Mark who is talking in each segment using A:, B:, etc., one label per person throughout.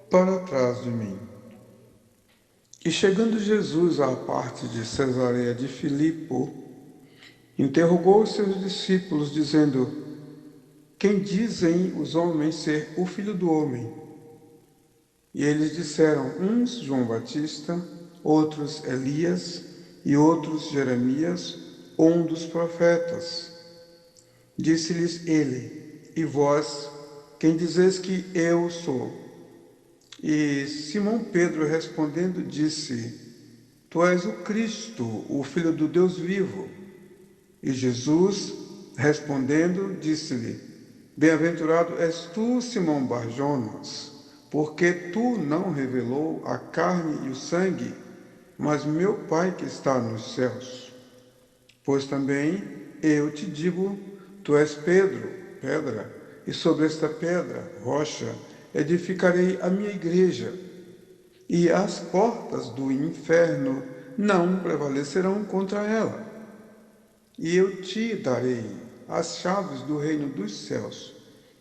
A: para trás de mim. E chegando Jesus à parte de Cesareia de Filipe, interrogou os seus discípulos, dizendo: Quem dizem os homens ser o Filho do Homem? E eles disseram, uns João Batista, outros Elias, e outros Jeremias, ou um dos profetas. Disse-lhes ele: E vós, quem dizeis que eu sou? E Simão Pedro respondendo disse: Tu és o Cristo, o Filho do Deus vivo. E Jesus, respondendo, disse-lhe: Bem-aventurado és tu, Simão Bar-Jonas, porque tu não revelou a carne e o sangue, mas meu Pai que está nos céus. Pois também eu te digo, tu és Pedro, pedra, e sobre esta pedra, rocha, edificarei a minha igreja, e as portas do inferno não prevalecerão contra ela. E eu te darei as chaves do reino dos céus,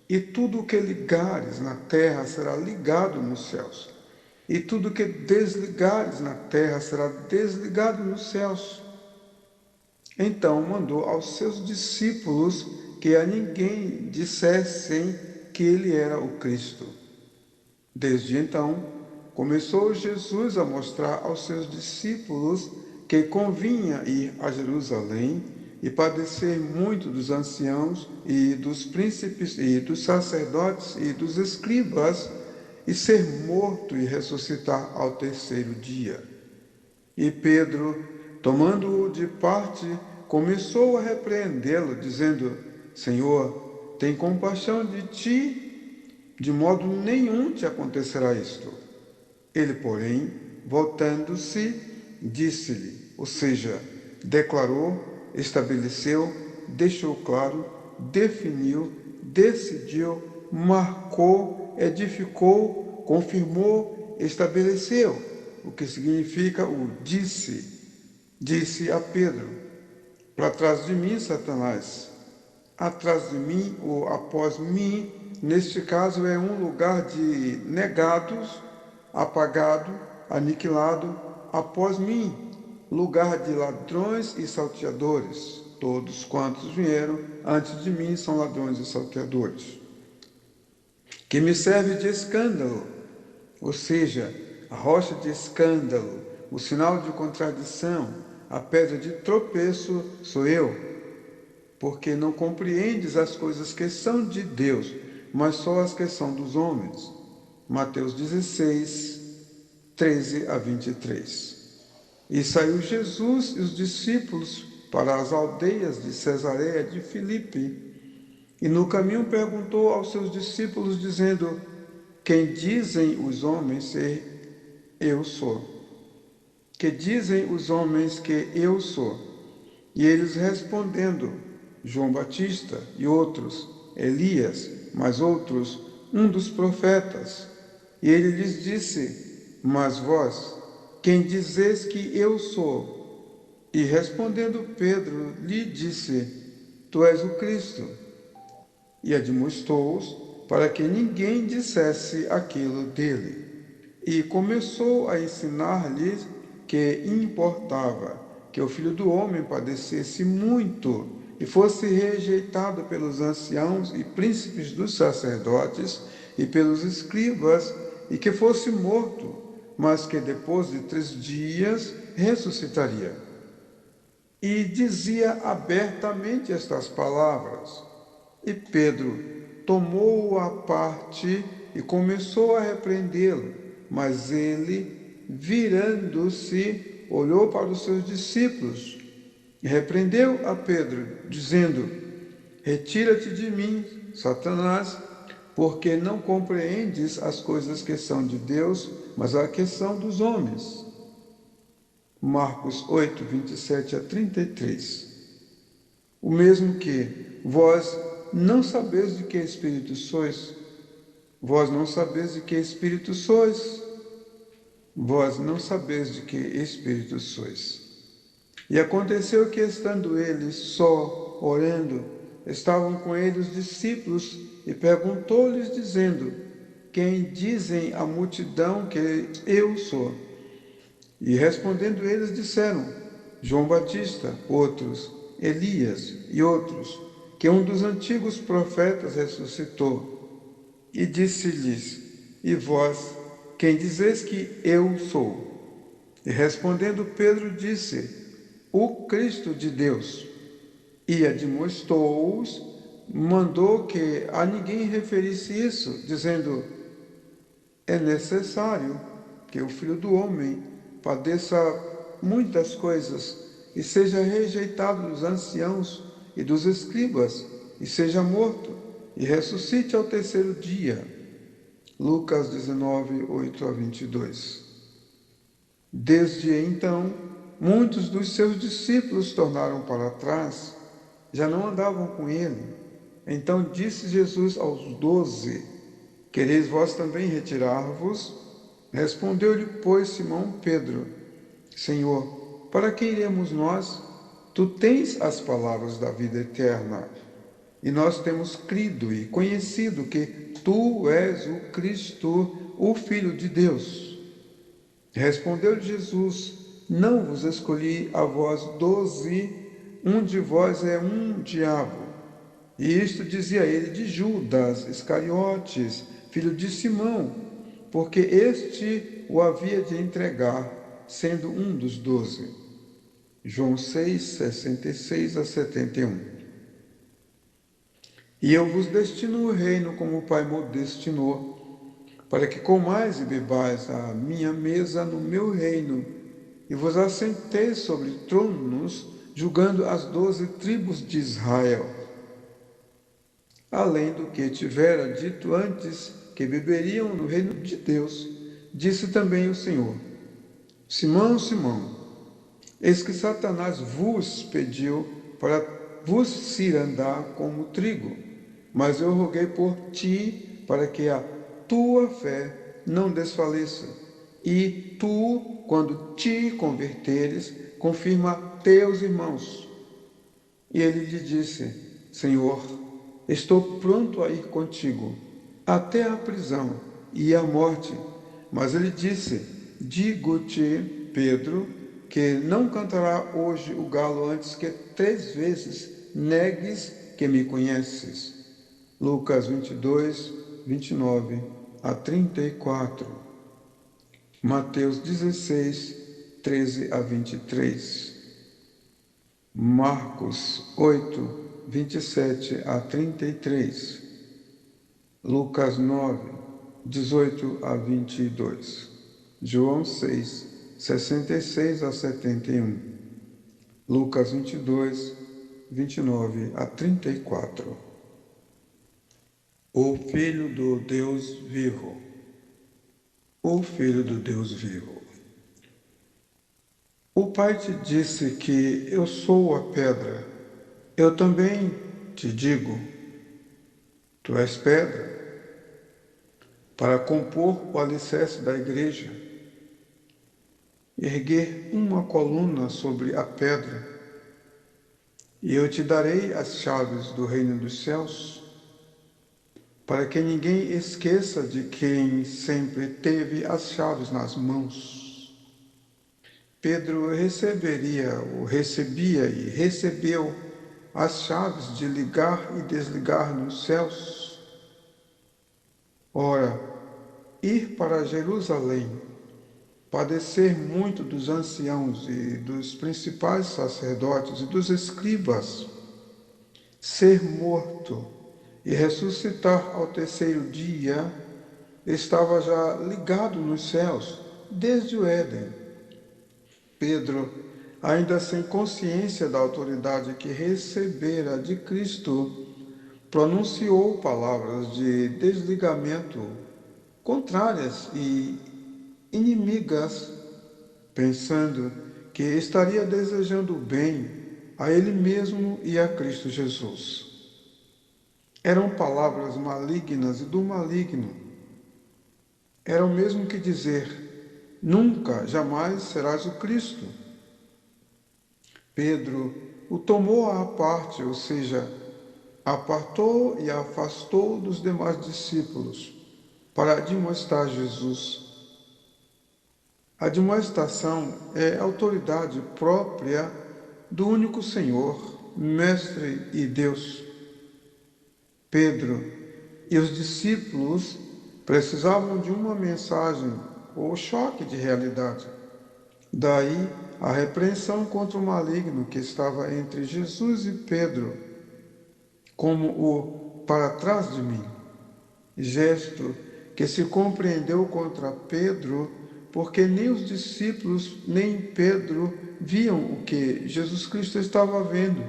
A: e tudo o que ligares na terra será ligado nos céus, e tudo o que desligares na terra será desligado nos céus. Então mandou aos seus discípulos que a ninguém dissessem que ele era o Cristo. Desde então, começou Jesus a mostrar aos seus discípulos que convinha ir a Jerusalém e padecer muito dos anciãos e dos príncipes e dos sacerdotes e dos escribas e ser morto e ressuscitar ao terceiro dia. E Pedro, tomando-o de parte, começou a repreendê-lo, dizendo: Senhor, tem compaixão de ti, de modo nenhum te acontecerá isto. Ele, porém, voltando-se, disse-lhe, ou seja, declarou, estabeleceu, deixou claro, definiu, decidiu, marcou, edificou, confirmou, estabeleceu, o que significa o disse. Disse a Pedro: Para trás de mim, Satanás. Atrás de mim ou após mim, neste caso é um lugar de negados, apagado, aniquilado, após mim, lugar de ladrões e salteadores. Todos quantos vieram antes de mim são ladrões e salteadores. Que me serve de escândalo, ou seja, a rocha de escândalo, o sinal de contradição, a pedra de tropeço sou eu, porque não compreendes as coisas que são de Deus, mas só as que são dos homens. Mateus 16, 13 a 23. E saiu Jesus e os discípulos para as aldeias de Cesareia de Filipe, e no caminho perguntou aos seus discípulos, dizendo: Quem dizem os homens ser eu sou? Que dizem os homens que eu sou? E eles respondendo: João Batista, e outros, Elias, mas outros, um dos profetas. E ele lhes disse: Mas vós, quem dizeis que eu sou? E respondendo Pedro, lhe disse: Tu és o Cristo. E admoestou-os para que ninguém dissesse aquilo dele. E começou a ensinar-lhes que importava que o Filho do Homem padecesse muito e fosse rejeitado pelos anciãos e príncipes dos sacerdotes e pelos escribas, e que fosse morto, mas que depois de 3 dias ressuscitaria. E dizia abertamente estas palavras. E Pedro tomou-o à parte e começou a repreendê-lo, mas ele, virando-se, olhou para os seus discípulos e repreendeu a Pedro, dizendo: Retira-te de mim, Satanás, porque não compreendes as coisas que são de Deus, mas as que são dos homens. Marcos 8, 27 a 33. O mesmo que vós não sabeis de que espírito sois. Vós não sabeis de que espírito sois. Vós não sabeis de que espírito sois. E aconteceu que, estando eles só, orando, estavam com ele os discípulos, e perguntou-lhes, dizendo: quem dizem a multidão que eu sou? E respondendo eles disseram, João Batista, outros, Elias e outros, que um dos antigos profetas ressuscitou. E disse-lhes, e vós, quem dizeis que eu sou? E respondendo Pedro disse, o Cristo de Deus. E admoestou-os, mandou que a ninguém referisse isso, dizendo, é necessário que o Filho do Homem padeça muitas coisas e seja rejeitado dos anciãos e dos escribas, e seja morto, e ressuscite ao terceiro dia. Lucas 19, 8 a 22. Desde então, muitos dos seus discípulos tornaram para trás, já não andavam com ele. Então disse Jesus aos 12, quereis vós também retirar-vos? Respondeu-lhe, pois, Simão Pedro, Senhor, para que iremos nós? Tu tens as palavras da vida eterna. E nós temos crido e conhecido que Tu és o Cristo, o Filho de Deus. Respondeu-lhe Jesus, não vos escolhi a vós 12, um de vós é um diabo. E isto dizia ele de Judas Iscariotes, filho de Simão, porque este o havia de entregar, sendo um dos 12. João 6, 66 a 71. E eu vos destino o reino como o Pai me destinou, para que comais e bebais a minha mesa no meu reino, e vos assenteis sobre tronos, julgando as 12 tribos de Israel. Além do que tivera dito antes, que beberiam no reino de Deus, disse também o Senhor, Simão, Simão, eis que Satanás vos pediu para vos cirandar como trigo, mas eu roguei por ti para que a tua fé não desfaleça, e tu, quando te converteres, confirma teus irmãos. E ele lhe disse, Senhor, estou pronto a ir contigo, até a prisão e a morte. Mas ele disse, digo-te, Pedro, que não cantará hoje o galo antes que 3 vezes negues que me conheces. Lucas 22, 29 a 34. Mateus 16, 13 a 23. Marcos 8, 27 a 33. Lucas 9, 18 a 22. João 6, 66 a 71. Lucas 22, 29 a 34. O Filho do Deus vivo. O Filho do Deus vivo. O Pai te disse que eu sou a pedra. Eu também te digo, tu és pedra, para compor o alicerce da igreja, erguer uma coluna sobre a pedra, e eu te darei as chaves do reino dos céus, para que ninguém esqueça de quem sempre teve as chaves nas mãos. Pedro recebia e recebeu as chaves de ligar e desligar nos céus. Ora, ir para Jerusalém, padecer muito dos anciãos e dos principais sacerdotes e dos escribas, ser morto e ressuscitar ao terceiro dia, estava já ligado nos céus, desde o Éden. Pedro, ainda sem consciência da autoridade que recebera de Cristo, pronunciou palavras de desligamento contrárias e inimigas, pensando que estaria desejando bem a ele mesmo e a Cristo Jesus. Eram palavras malignas e do maligno. Era o mesmo que dizer, nunca, jamais serás o Cristo. Pedro o tomou à parte, ou seja, apartou e afastou dos demais discípulos, para admoestar Jesus. A admoestação é autoridade própria do único Senhor, Mestre e Deus. Pedro e os discípulos precisavam de uma mensagem ou choque de realidade. Daí a repreensão contra o maligno que estava entre Jesus e Pedro, como o para trás de mim, gesto que se compreendeu contra Pedro, porque nem os discípulos nem Pedro viam o que Jesus Cristo estava vendo.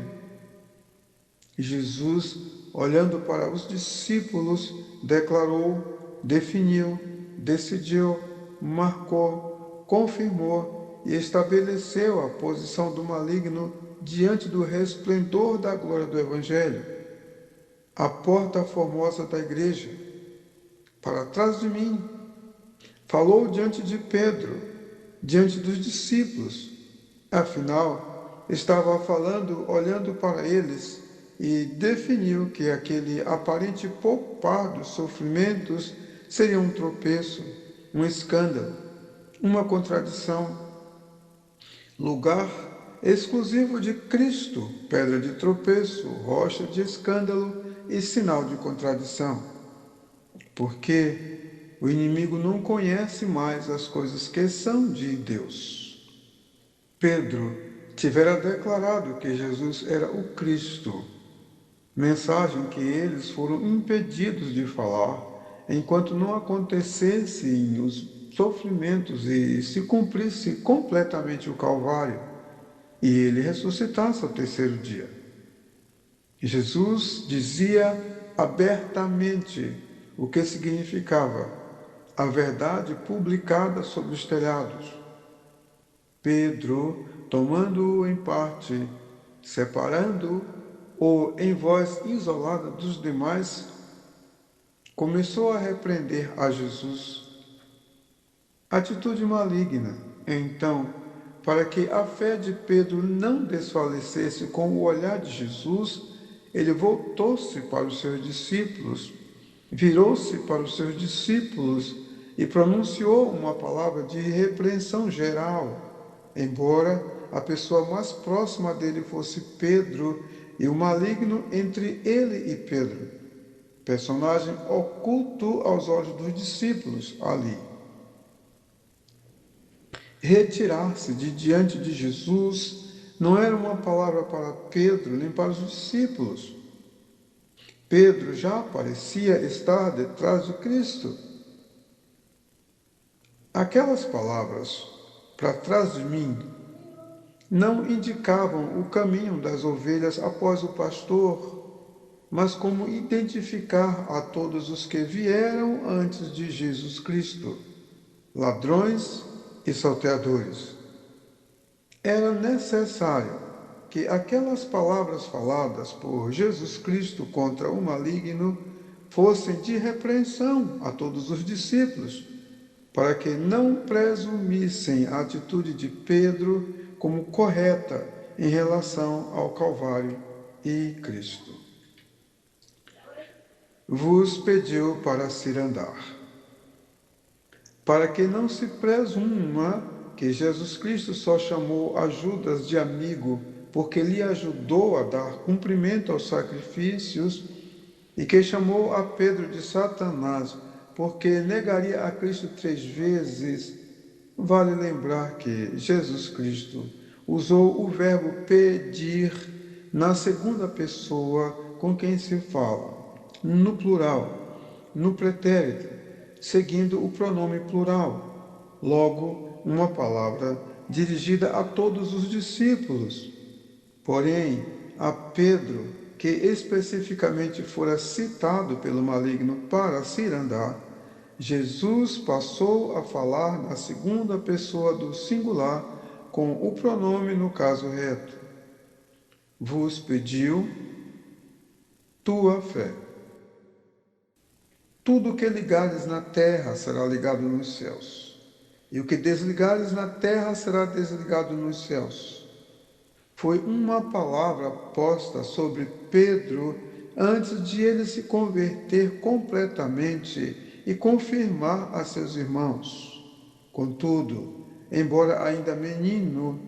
A: Jesus, olhando para os discípulos, declarou, definiu, decidiu, marcou, confirmou e estabeleceu a posição do maligno diante do resplendor da glória do Evangelho, a porta formosa da igreja. Para trás de mim, falou diante de Pedro, diante dos discípulos. Afinal, estava falando, olhando para eles, e definiu que aquele aparente poupar dos sofrimentos seria um tropeço, um escândalo, uma contradição. Lugar exclusivo de Cristo, pedra de tropeço, rocha de escândalo e sinal de contradição. Porque o inimigo não conhece mais as coisas que são de Deus. Pedro tivera declarado que Jesus era o Cristo, mensagem que eles foram impedidos de falar enquanto não acontecessem os sofrimentos e se cumprisse completamente o Calvário e ele ressuscitasse ao terceiro dia. Jesus dizia abertamente o que significava a verdade publicada sobre os telhados. Pedro, tomando-o em parte, separando-o em voz isolada dos demais, começou a repreender a Jesus. Atitude maligna, então, para que a fé de Pedro não desfalecesse com o olhar de Jesus, ele voltou-se para os seus discípulos, virou-se para os seus discípulos e pronunciou uma palavra de repreensão geral, embora a pessoa mais próxima dele fosse Pedro e o maligno entre ele e Pedro, personagem oculto aos olhos dos discípulos ali. Retirar-se de diante de Jesus não era uma palavra para Pedro nem para os discípulos. Pedro já parecia estar detrás de Cristo. Aquelas palavras, para trás de mim, não indicavam o caminho das ovelhas após o pastor, mas como identificar a todos os que vieram antes de Jesus Cristo, ladrões e salteadores. Era necessário que aquelas palavras faladas por Jesus Cristo contra o maligno fossem de repreensão a todos os discípulos, para que não presumissem a atitude de Pedro como correta em relação ao Calvário e Cristo. Vos pediu para cirandar, para que não se presuma que Jesus Cristo só chamou a Judas de amigo porque lhe ajudou a dar cumprimento aos sacrifícios, e que chamou a Pedro de Satanás porque negaria a Cristo 3 vezes. Vale lembrar que Jesus Cristo usou o verbo pedir na segunda pessoa com quem se fala, no plural, no pretérito, seguindo o pronome plural. Logo, uma palavra dirigida a todos os discípulos. Porém, a Pedro, que especificamente fora citado pelo maligno para cirandar, Jesus passou a falar na segunda pessoa do singular com o pronome no caso reto. Vos pediu tua fé. Tudo o que ligares na terra será ligado nos céus, e o que desligares na terra será desligado nos céus. Foi uma palavra posta sobre Pedro antes de ele se converter completamente e confirmar a seus irmãos. Contudo, embora ainda menino,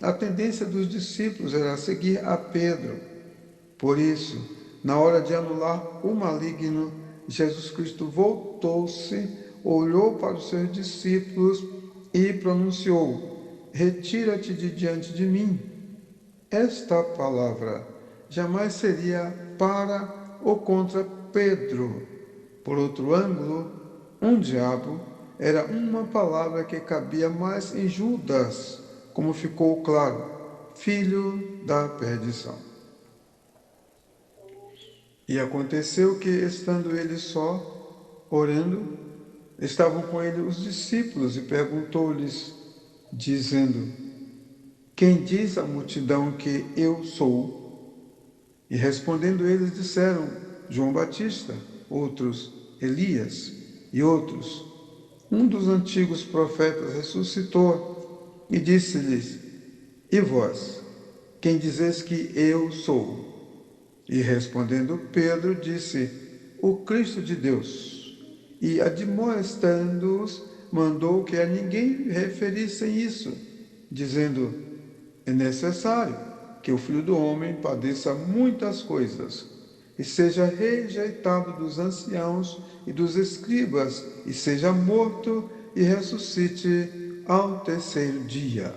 A: a tendência dos discípulos era seguir a Pedro. Por isso, na hora de anular o maligno, Jesus Cristo voltou-se, olhou para os seus discípulos e pronunciou: retira-te de diante de mim. Esta palavra jamais seria para ou contra Pedro. Por outro ângulo, diabo era uma palavra que cabia mais em Judas, como ficou claro, filho da perdição. E aconteceu que, estando ele só, orando, estavam com ele os discípulos e perguntou-lhes, dizendo: quem diz a multidão que eu sou? E respondendo eles disseram: João Batista, outros Elias, e outros: um dos antigos profetas ressuscitou. E disse-lhes: e vós, quem dizeis que eu sou? E respondendo Pedro, disse: o Cristo de Deus. E admoestando-os, mandou que a ninguém referissem isso, dizendo: é necessário que o Filho do Homem padeça muitas coisas, e seja rejeitado dos anciãos e dos escribas, e seja morto e ressuscite ao terceiro dia.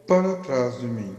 A: Para trás de mim,